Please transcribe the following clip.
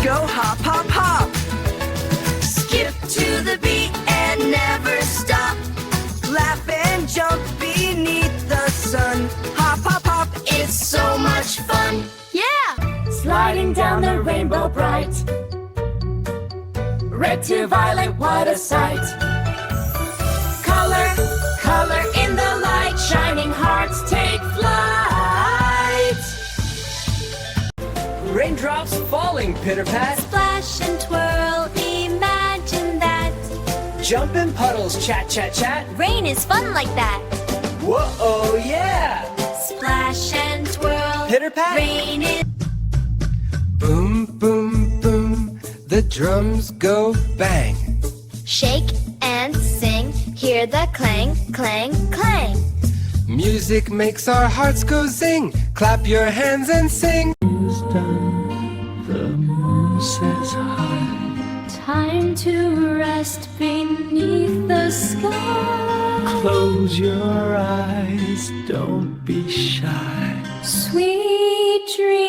go hop, hop, hop. Skip to the beat and never stop. Laugh and jump beneath the sun. Hop, hop, hop. It's so much fun. Yeah! Sliding down the rainbow bright. Red to violet, what a sight. Color, color in the light. Shining hearts take flight. Raindrops falling, pitter-pat. Splash and twirl, imagine that. Jump in puddles, chat, chat, chat. Rain is fun like that. Whoa, yeah! Splash and twirl, Pitter-pat. rain is... Boom, boom, boom, the drums go bang. Shake and sing, hear the clang, clang, clang. Music makes our hearts go zing. Clap your hands and sing. The moon says hi. Time to rest beneath the sky. Close your eyes, don't be shy. Sweet dreams.